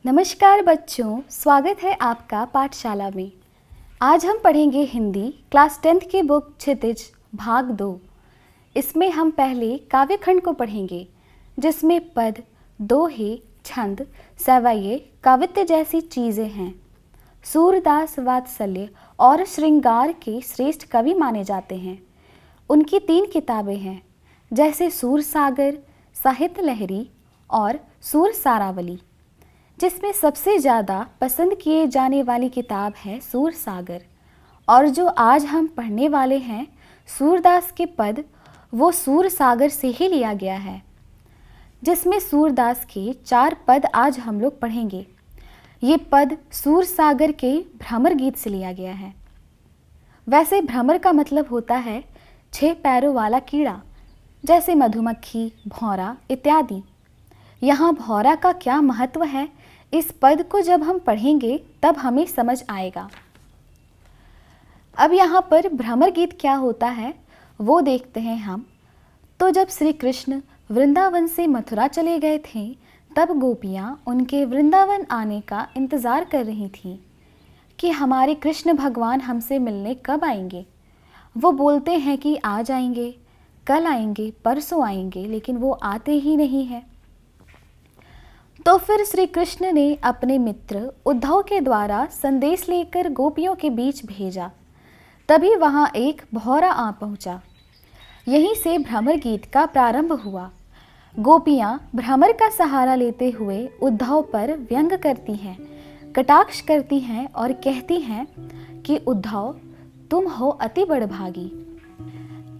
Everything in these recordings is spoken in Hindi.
नमस्कार बच्चों, स्वागत है आपका पाठशाला में। आज हम पढ़ेंगे हिंदी क्लास 10th की बुक क्षितिज भाग 2। इसमें हम पहले काव्यखंड को पढ़ेंगे, जिसमें पद, दोहे, छंद, सवैये, कवित्व जैसी चीज़ें हैं। सूरदास वात्सल्य और श्रृंगार के श्रेष्ठ कवि माने जाते हैं। उनकी 3 किताबें हैं, जैसे सूरसागर, साहित्य लहरी और सूरसारावली, जिसमें सबसे ज़्यादा पसंद किए जाने वाली किताब है सूरसागर। और जो आज हम पढ़ने वाले हैं सूरदास के पद, वो सूरसागर से ही लिया गया है, जिसमें सूरदास के 4 पद आज हम लोग पढ़ेंगे। ये पद सूरसागर के भ्रमर गीत से लिया गया है। वैसे भ्रमर का मतलब होता है 6 पैरों वाला कीड़ा, जैसे मधुमक्खी, भौरा इत्यादि। यहाँ भौरा का क्या महत्व है, इस पद को जब हम पढ़ेंगे तब हमें समझ आएगा। अब यहाँ पर भ्रमर गीत क्या होता है वो देखते हैं हम। तो जब श्री कृष्ण वृंदावन से मथुरा चले गए थे, तब गोपियाँ उनके वृंदावन आने का इंतज़ार कर रही थीं कि हमारे कृष्ण भगवान हमसे मिलने कब आएंगे। वो बोलते हैं कि आज आएंगे, कल आएंगे, परसों आएंगे, लेकिन वो आते ही नहीं हैं। तो फिर श्री कृष्ण ने अपने मित्र उद्धव के द्वारा संदेश लेकर गोपियों के बीच भेजा। तभी वहाँ एक भौरा आ पहुँचा। यहीं से भ्रमर गीत का प्रारंभ हुआ। गोपियाँ भ्रमर का सहारा लेते हुए उद्धव पर व्यंग करती हैं, कटाक्ष करती हैं और कहती हैं कि उद्धव, तुम हो अति बड़भागी।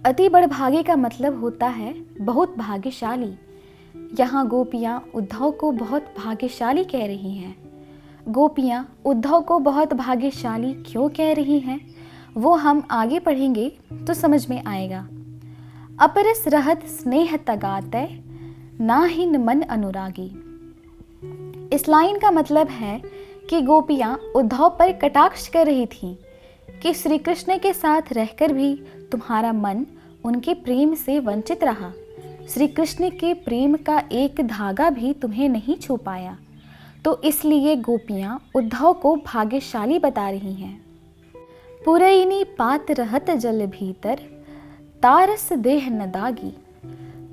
अति बड़भागी का मतलब होता है बहुत भाग्यशाली। यहाँ गोपियाँ उद्धव को बहुत भाग्यशाली कह रही हैं। गोपियाँ उद्धव को बहुत भाग्यशाली क्यों कह रही हैं, वो हम आगे पढ़ेंगे तो समझ में आएगा। अपरस रहत स्नेह तगातै, नाहिन मन अनुरागी। इस लाइन का मतलब है कि गोपियाँ उद्धव पर कटाक्ष कर रही थीं कि श्री कृष्ण के साथ रहकर भी तुम्हारा मन उनके प्रेम से वंचित रहा। श्री कृष्ण के प्रेम का एक धागा भी तुम्हें नहीं छू पाया। तो इसलिए गोपियाँ उद्धव को भाग्यशाली बता रही हैं। पुरैनी पात रहत जल भीतर, तारस देह न दागी।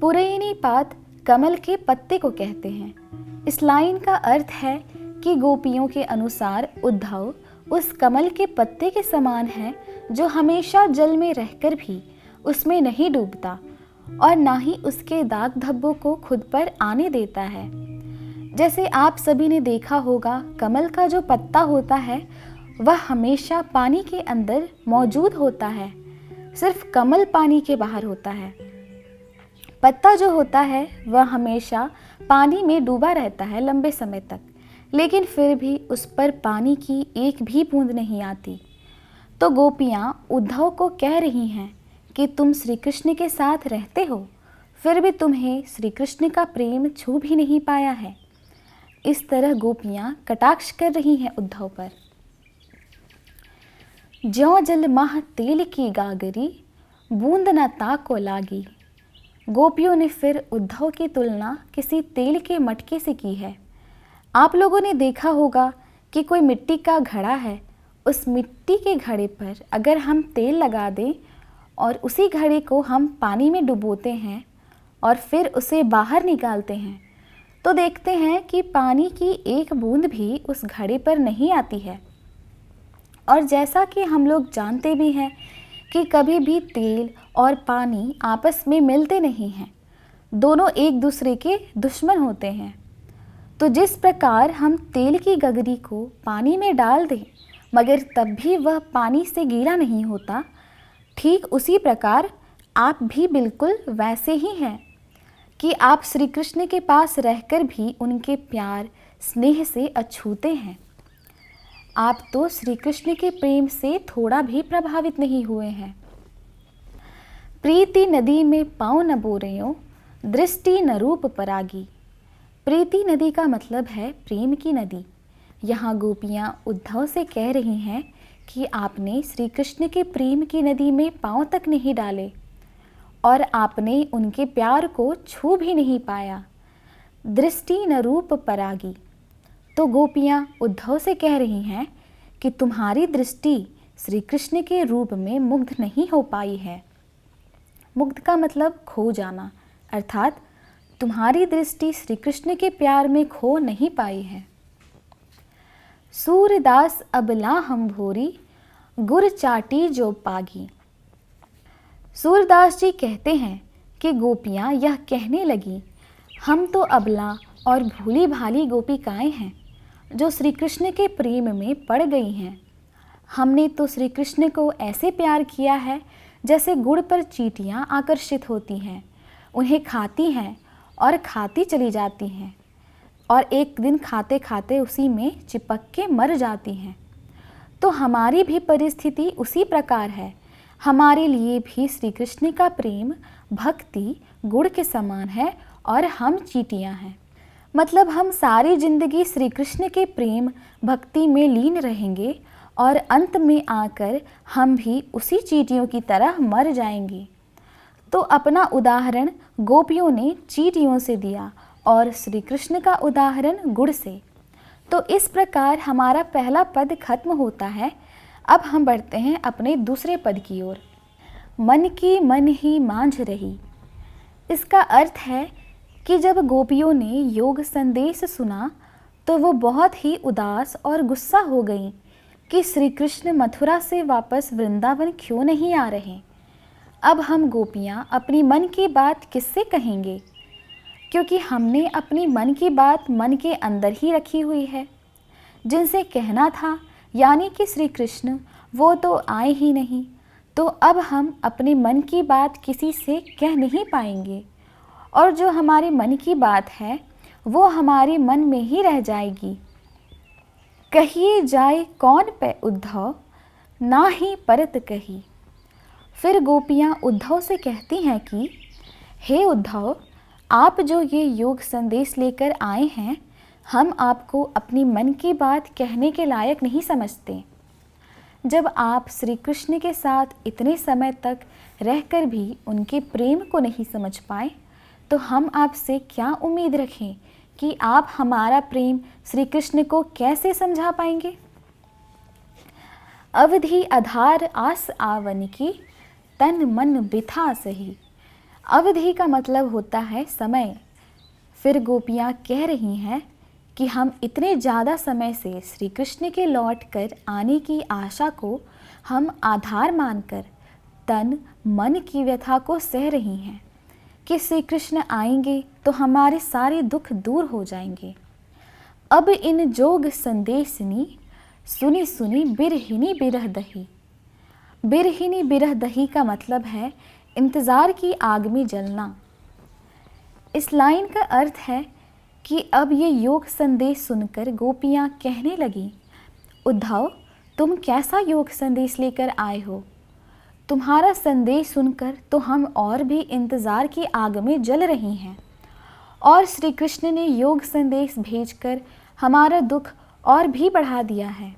पुरैनी पात कमल के पत्ते को कहते हैं। इस लाइन का अर्थ है कि गोपियों के अनुसार उद्धव उस कमल के पत्ते के समान है, जो हमेशा जल में रहकर भी उसमें नहीं डूबता और ना ही उसके दाग धब्बों को खुद पर आने देता है। जैसे आप सभी ने देखा होगा, कमल का जो पत्ता होता है वह हमेशा पानी के अंदर मौजूद होता है, सिर्फ कमल पानी के बाहर होता है। पत्ता जो होता है वह हमेशा पानी में डूबा रहता है लंबे समय तक, लेकिन फिर भी उस पर पानी की एक भी बूंद नहीं आती। तो गोपियाँ उद्धव को कह रही हैं कि तुम श्री कृष्ण के साथ रहते हो, फिर भी तुम्हें श्री कृष्ण का प्रेम छू भी नहीं पाया है। इस तरह गोपियाँ कटाक्ष कर रही हैं उद्धव पर। ज्यों जल माह तेल की गागरी, बूंद न ताको लागी। गोपियों ने फिर उद्धव की तुलना किसी तेल के मटके से की है। आप लोगों ने देखा होगा कि कोई मिट्टी का घड़ा है, उस मिट्टी के घड़े पर अगर हम तेल लगा दें और उसी घड़े को हम पानी में डुबोते हैं और फिर उसे बाहर निकालते हैं, तो देखते हैं कि पानी की एक बूंद भी उस घड़े पर नहीं आती है। और जैसा कि हम लोग जानते भी हैं कि कभी भी तेल और पानी आपस में मिलते नहीं हैं, दोनों एक दूसरे के दुश्मन होते हैं। तो जिस प्रकार हम तेल की गगरी को पानी में डाल दें मगर तब भी वह पानी से गीला नहीं होता, ठीक उसी प्रकार आप भी बिल्कुल वैसे ही हैं कि आप श्री कृष्ण के पास रहकर भी उनके प्यार स्नेह से अछूते हैं। आप तो श्री कृष्ण के प्रेम से थोड़ा भी प्रभावित नहीं हुए हैं। प्रीति नदी में पाँव न बोरेयो, दृष्टि न रूप परागी। प्रीति नदी का मतलब है प्रेम की नदी। यहाँ गोपियाँ उद्धव से कह रही हैं कि आपने श्री कृष्ण के प्रेम की नदी में पाँव तक नहीं डाले और आपने उनके प्यार को छू भी नहीं पाया। दृष्टि न रूप परागी। तो गोपियाँ उद्धव से कह रही हैं कि तुम्हारी दृष्टि श्री कृष्ण के रूप में मुग्ध नहीं हो पाई है। मुग्ध का मतलब खो जाना, अर्थात तुम्हारी दृष्टि श्री कृष्ण के प्यार में खो नहीं पाई है। सूरदास अबला हम भोरी गुर चाटी जो पागी। सूरदास जी कहते हैं कि गोपियाँ यह कहने लगी, हम तो अबला और भूली भाली गोपिकाएं हैं जो श्री कृष्ण के प्रेम में पड़ गई हैं। हमने तो श्री कृष्ण को ऐसे प्यार किया है जैसे गुड़ पर चींटियाँ आकर्षित होती हैं, उन्हें खाती हैं और खाती चली जाती हैं और एक दिन खाते खाते उसी में चिपक के मर जाती हैं। तो हमारी भी परिस्थिति उसी प्रकार है। हमारे लिए भी श्री कृष्ण का प्रेम भक्ति गुड़ के समान है और हम चींटियाँ हैं। मतलब हम सारी जिंदगी श्री कृष्ण के प्रेम भक्ति में लीन रहेंगे और अंत में आकर हम भी उसी चींटियों की तरह मर जाएंगे। तो अपना उदाहरण गोपियों ने चींटियों से दिया और श्री कृष्ण का उदाहरण गुड़ से। तो इस प्रकार हमारा पहला पद खत्म होता है। अब हम बढ़ते हैं अपने दूसरे पद की ओर। मन की मन ही मांझ रही। इसका अर्थ है कि जब गोपियों ने योग संदेश सुना तो वो बहुत ही उदास और गुस्सा हो गईं कि श्री कृष्ण मथुरा से वापस वृंदावन क्यों नहीं आ रहे। अब हम गोपियाँ अपनी मन की बात किससे कहेंगे, क्योंकि हमने अपनी मन की बात मन के अंदर ही रखी हुई है। जिनसे कहना था यानी कि श्री कृष्ण, वो तो आए ही नहीं, तो अब हम अपने मन की बात किसी से कह नहीं पाएंगे और जो हमारे मन की बात है वो हमारे मन में ही रह जाएगी। कहिए जाए कौन पे उद्धव, ना ही परत कही। फिर गोपियाँ उद्धव से कहती हैं कि हे उद्धव, आप जो ये योग संदेश लेकर आए हैं, हम आपको अपनी मन की बात कहने के लायक नहीं समझते। जब आप श्री कृष्ण के साथ इतने समय तक रहकर भी उनके प्रेम को नहीं समझ पाए, तो हम आपसे क्या उम्मीद रखें कि आप हमारा प्रेम श्री कृष्ण को कैसे समझा पाएंगे। अवधि आधार आस आवन की, तन मन बिथा सही। अवधि का मतलब होता है समय। फिर गोपियाँ कह रही हैं कि हम इतने ज़्यादा समय से श्री कृष्ण के लौट कर आने की आशा को हम आधार मानकर तन मन की व्यथा को सह रही हैं कि श्री कृष्ण आएंगे तो हमारे सारे दुख दूर हो जाएंगे। अब इन जोग संदेशनी, सुनी सुनी बिरहिनी बिरह दही। बिरहिनी बिरह दही का मतलब है इंतज़ार की आग में जलना। इस लाइन का अर्थ है कि अब ये योग संदेश सुनकर गोपियाँ कहने लगी, उद्धव, तुम कैसा योग संदेश लेकर आए हो। तुम्हारा संदेश सुनकर तो हम और भी इंतज़ार की आग में जल रही हैं और श्री कृष्ण ने योग संदेश भेजकर हमारा दुख और भी बढ़ा दिया है।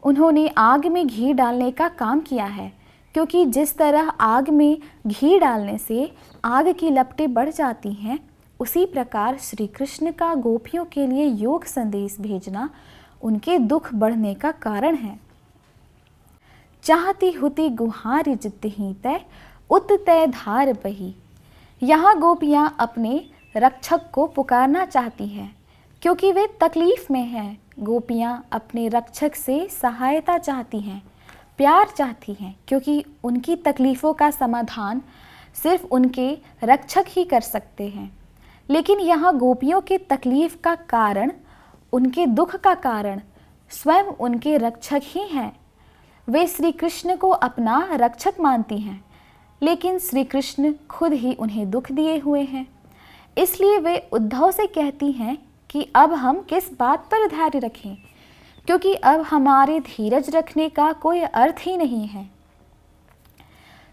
उन्होंने आग में घी डालने का काम किया है, क्योंकि जिस तरह आग में घी डालने से आग की लपटें बढ़ जाती हैं, उसी प्रकार श्री कृष्ण का गोपियों के लिए योग संदेश भेजना उनके दुख बढ़ने का कारण है। चाहती हुती गुहार जितही तय उत तय धार बही। यहाँ गोपियाँ अपने रक्षक को पुकारना चाहती हैं क्योंकि वे तकलीफ़ में हैं। गोपियाँ अपने रक्षक से सहायता चाहती हैं, प्यार चाहती हैं, क्योंकि उनकी तकलीफ़ों का समाधान सिर्फ उनके रक्षक ही कर सकते हैं। लेकिन यहाँ गोपियों के तकलीफ़ का कारण, उनके दुख का कारण स्वयं उनके रक्षक ही हैं। वे श्री कृष्ण को अपना रक्षक मानती हैं, लेकिन श्री कृष्ण खुद ही उन्हें दुख दिए हुए हैं। इसलिए वे उद्धव से कहती हैं कि अब हम किस बात पर धैर्य रखें, क्योंकि अब हमारे धीरज रखने का कोई अर्थ ही नहीं है।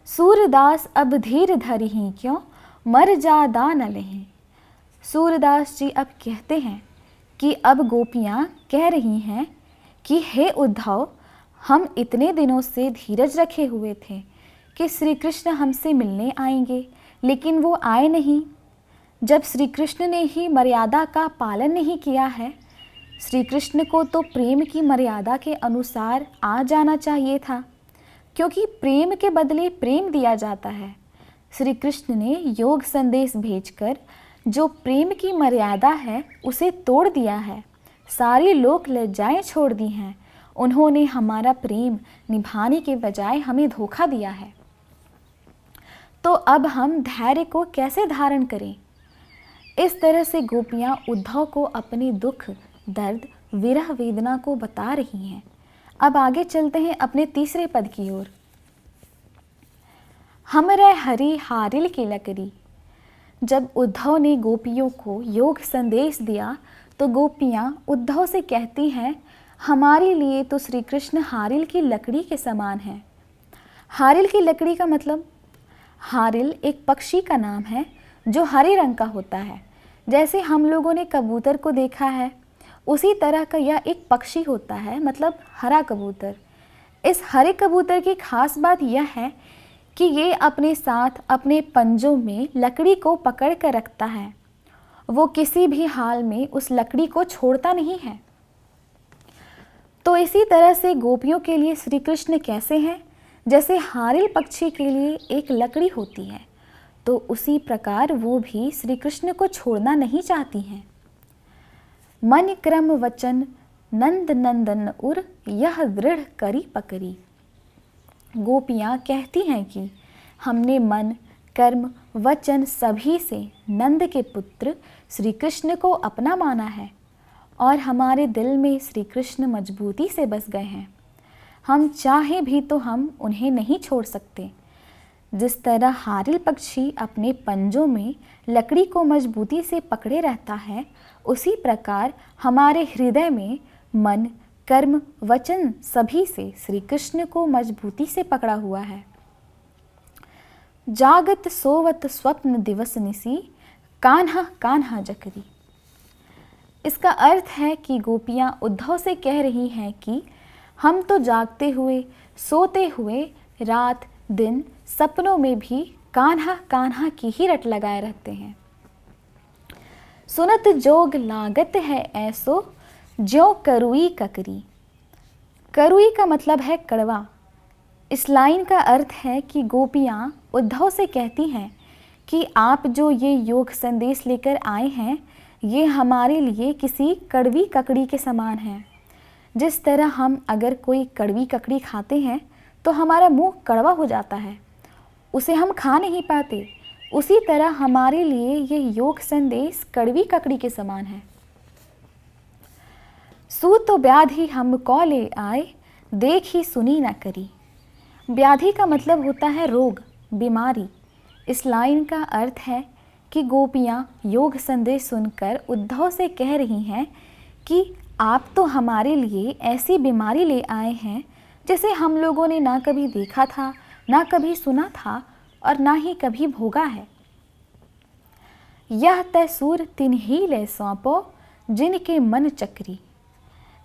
सूरदास अब धीर धरिही क्यों, मर जा दान लही। सूरदास जी अब कहते हैं कि अब गोपियाँ कह रही हैं कि हे उद्धव, हम इतने दिनों से धीरज रखे हुए थे कि श्री कृष्ण हमसे मिलने आएंगे, लेकिन वो आए नहीं। जब श्री कृष्ण ने ही मर्यादा का पालन नहीं किया है, श्री कृष्ण को तो प्रेम की मर्यादा के अनुसार आ जाना चाहिए था, क्योंकि प्रेम के बदले प्रेम दिया जाता है। श्री कृष्ण ने योग संदेश भेजकर जो प्रेम की मर्यादा है उसे तोड़ दिया है। सारी लोक लज्जाएं छोड़ दी हैं। उन्होंने हमारा प्रेम निभाने के बजाय हमें धोखा दिया है। तो अब हम धैर्य को कैसे धारण करें? इस तरह से गोपियाँ उद्धव को अपने दुख, दर्द, विरह वेदना को बता रही हैं। अब आगे चलते हैं अपने तीसरे पद की ओर। हमरे हरि हारिल की लकड़ी। जब उद्धव ने गोपियों को योग संदेश दिया तो गोपियाँ उद्धव से कहती हैं, हमारे लिए तो श्री कृष्ण हारिल की लकड़ी के समान हैं। हारिल की लकड़ी का मतलब, हारिल एक पक्षी का नाम है जो हरे रंग का होता है। जैसे हम लोगों ने कबूतर को देखा है, उसी तरह का यह एक पक्षी होता है, मतलब हरा कबूतर। इस हरे कबूतर की खास बात यह है कि ये अपने साथ अपने पंजों में लकड़ी को पकड़ कर रखता है। वो किसी भी हाल में उस लकड़ी को छोड़ता नहीं है। तो इसी तरह से गोपियों के लिए श्री कृष्ण कैसे हैं? जैसे हारिल पक्षी के लिए एक लकड़ी होती है, तो उसी प्रकार वो भी श्री कृष्ण को छोड़ना नहीं चाहती हैं। मन क्रम वचन नंद नंदन उर यह दृढ़ करी पकड़ी। गोपियाँ कहती हैं कि हमने मन, कर्म, वचन सभी से नंद के पुत्र श्री कृष्ण को अपना माना है और हमारे दिल में श्री कृष्ण मजबूती से बस गए हैं। हम चाहे भी तो हम उन्हें नहीं छोड़ सकते। जिस तरह हारिल पक्षी अपने पंजों में लकड़ी को मजबूती से पकड़े रहता है, उसी प्रकार हमारे हृदय में मन, कर्म, वचन सभी से श्री कृष्ण को मजबूती से पकड़ा हुआ है। जागत सोवत स्वप्न दिवस निसी कान्हा कान्हा जकरी। इसका अर्थ है कि गोपियाँ उद्धव से कह रही हैं कि हम तो जागते हुए, सोते हुए, रात दिन सपनों में भी कान्हा कान्हा की ही रट लगाए रहते हैं। सुनत जोग लागत है ऐसो ज्यों करुई ककरी। करुई का मतलब है कड़वा। इस लाइन का अर्थ है कि गोपियाँ उद्धव से कहती हैं कि आप जो ये योग संदेश लेकर आए हैं, ये हमारे लिए किसी कड़वी ककड़ी के समान है। जिस तरह हम अगर कोई कड़वी ककड़ी खाते हैं तो हमारा मुंह कड़वा हो जाता है, उसे हम खा नहीं पाते, उसी तरह हमारे लिए ये योग संदेश कड़वी ककड़ी के समान है। सू तो व्याधि हमको ले आए, देख ही सुनी न करी। व्याधि का मतलब होता है रोग, बीमारी। इस लाइन का अर्थ है कि गोपियाँ योग संदेश सुनकर उद्धव से कह रही हैं कि आप तो हमारे लिए ऐसी बीमारी ले आए हैं जिसे हम लोगों ने ना कभी देखा था, ना कभी सुना था और ना ही कभी भोगा है। यह तैसूर तिन्ही ले सौंपो जिनके मन चक्री।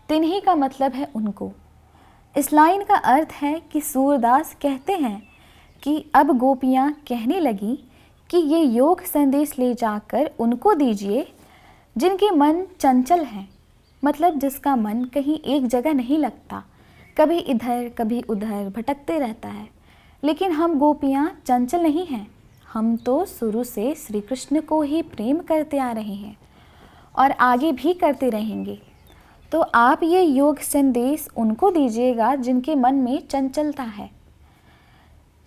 तिन्ही का मतलब है उनको। इस लाइन का अर्थ है कि सूरदास कहते हैं कि अब गोपियाँ कहने लगी कि ये योग संदेश ले जाकर उनको दीजिए जिनके मन चंचल हैं, मतलब जिसका मन कहीं एक जगह नहीं लगता, कभी इधर कभी उधर भटकते रहता है। लेकिन हम गोपियाँ चंचल नहीं हैं। हम तो शुरू से श्री कृष्ण को ही प्रेम करते आ रहे हैं और आगे भी करते रहेंगे। तो आप ये योग संदेश उनको दीजिएगा जिनके मन में चंचलता है।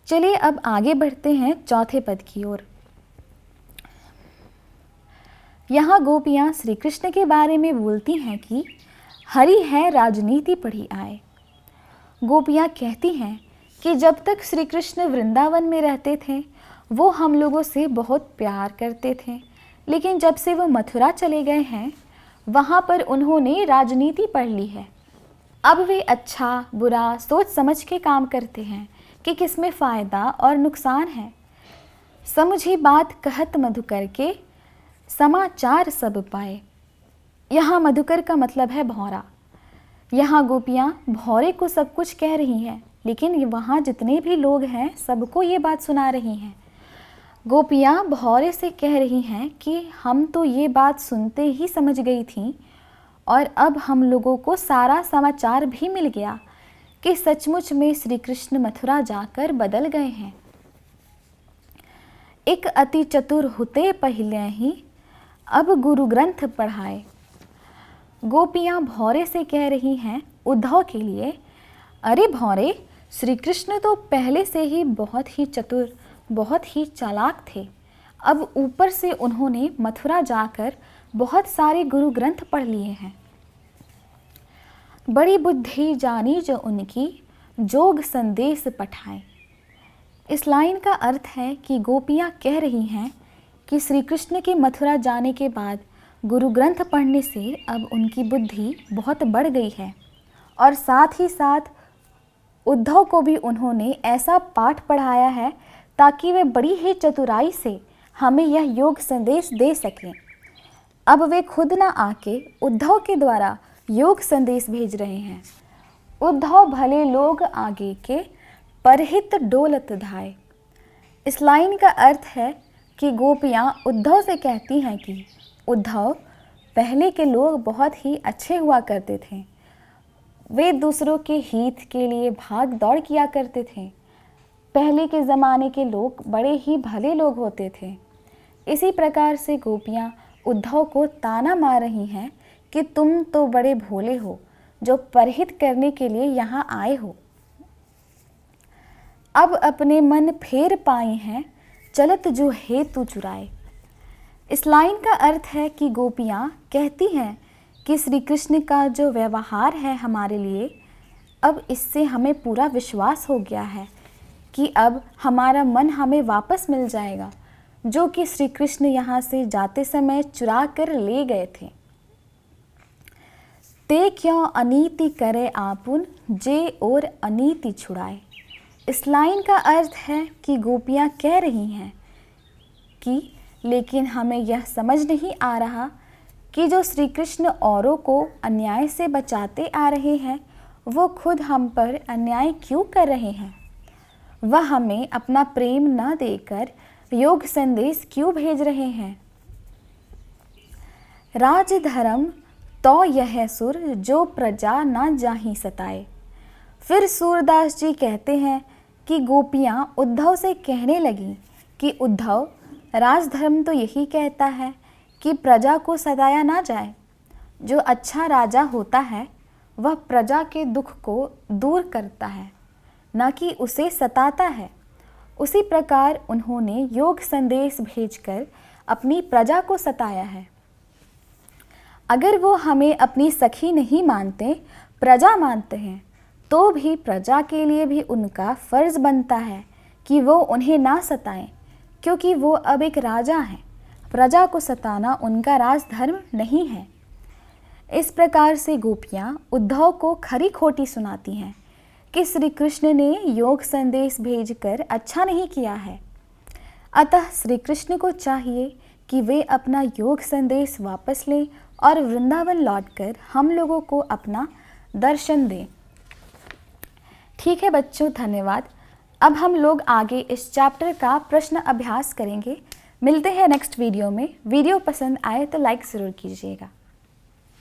चलिए अब आगे बढ़ते हैं चौथे पद की ओर। यहाँ गोपियाँ श्री कृष्ण के बारे में बोलती हैं कि हरि है राजनीति पढ़ी आए। गोपियाँ कहती हैं कि जब तक श्री कृष्ण वृंदावन में रहते थे वो हम लोगों से बहुत प्यार करते थे, लेकिन जब से वो मथुरा चले गए हैं वहाँ पर उन्होंने राजनीति पढ़ ली है। अब वे अच्छा बुरा सोच समझ के काम करते हैं कि किसमें फ़ायदा और नुकसान है। समझी बात कहत मधुकर के समाचार सब पाए। यहाँ मधुकर का मतलब है भौरा। यहाँ गोपियाँ भौरे को सब कुछ कह रही हैं, लेकिन वहाँ जितने भी लोग हैं सबको ये बात सुना रही हैं। गोपियाँ भौरे से कह रही हैं कि हम तो ये बात सुनते ही समझ गई थीं और अब हम लोगों को सारा समाचार भी मिल गया कि सचमुच में श्री कृष्ण मथुरा जाकर बदल गए हैं। एक अति चतुर होते पहले ही अब गुरु ग्रंथ पढ़ाए। गोपियाँ भौरे से कह रही हैं उद्धव के लिए, अरे भौरे, श्री कृष्ण तो पहले से ही बहुत ही चतुर, बहुत ही चालाक थे। अब ऊपर से उन्होंने मथुरा जाकर बहुत सारे गुरु ग्रंथ पढ़ लिए हैं। बड़ी बुद्धि जानी जो उनकी, जोग संदेश पठाए। इस लाइन का अर्थ है कि गोपियाँ कह रही हैं कि श्री कृष्ण के मथुरा जाने के बाद गुरु ग्रंथ पढ़ने से अब उनकी बुद्धि बहुत बढ़ गई है, और साथ ही साथ उद्धव को भी उन्होंने ऐसा पाठ पढ़ाया है ताकि वे बड़ी ही चतुराई से हमें यह योग संदेश दे सकें। अब वे खुद ना आके उद्धव के द्वारा योग संदेश भेज रहे हैं। उद्धव भले लोग आगे के, परहित डोलत धाय। इस लाइन का अर्थ है कि गोपियाँ उद्धव से कहती हैं कि उद्धव, पहले के लोग बहुत ही अच्छे हुआ करते थे, वे दूसरों के हित के लिए भाग दौड़ किया करते थे। पहले के ज़माने के लोग बड़े ही भले लोग होते थे। इसी प्रकार से गोपियाँ उद्धव को ताना मार रही हैं कि तुम तो बड़े भोले हो, जो परहित करने के लिए यहाँ आए हो। अब अपने मन फेर पाए हैं, चलत जो हेतु चुराए। इस लाइन का अर्थ है कि गोपियाँ कहती हैं कि श्री कृष्ण का जो व्यवहार है हमारे लिए, अब इससे हमें पूरा विश्वास हो गया है कि अब हमारा मन हमें वापस मिल जाएगा, जो कि श्री कृष्ण यहाँ से जाते समय चुरा कर ले गए थे। ते क्यों अनीति करे आपुन, जे और अनीति छुड़ाए। इस लाइन का अर्थ है कि गोपियाँ कह रही हैं कि लेकिन हमें यह समझ नहीं आ रहा कि जो श्री कृष्ण औरों को अन्याय से बचाते आ रहे हैं, वो खुद हम पर अन्याय क्यों कर रहे हैं। वह हमें अपना प्रेम न देकर योग संदेश क्यों भेज रहे हैं। राज धर्म तो यह सुर, जो प्रजा ना जाहि सताए। फिर सूरदास जी कहते हैं कि गोपियाँ उद्धव से कहने लगी कि उद्धव, राजधर्म तो यही कहता है कि प्रजा को सताया ना जाए। जो अच्छा राजा होता है वह प्रजा के दुख को दूर करता है, न कि उसे सताता है। उसी प्रकार उन्होंने योग संदेश भेजकर अपनी प्रजा को सताया है। अगर वो हमें अपनी सखी नहीं मानते, प्रजा मानते हैं, तो भी प्रजा के लिए भी उनका फर्ज बनता है कि वो उन्हें ना सताएं, क्योंकि वो अब एक राजा हैं। प्रजा को सताना उनका राजधर्म नहीं है। इस प्रकार से गोपियाँ उद्धव को खरी खोटी सुनाती हैं कि श्री कृष्ण ने योग संदेश भेजकर अच्छा नहीं किया है। अतः श्री कृष्ण को चाहिए कि वे अपना योग संदेश वापस लें और वृंदावन लौटकर हम लोगों को अपना दर्शन दें। ठीक है बच्चों, धन्यवाद। अब हम लोग आगे इस चैप्टर का प्रश्न अभ्यास करेंगे। मिलते हैं नेक्स्ट वीडियो में। वीडियो पसंद आए तो लाइक ज़रूर कीजिएगा।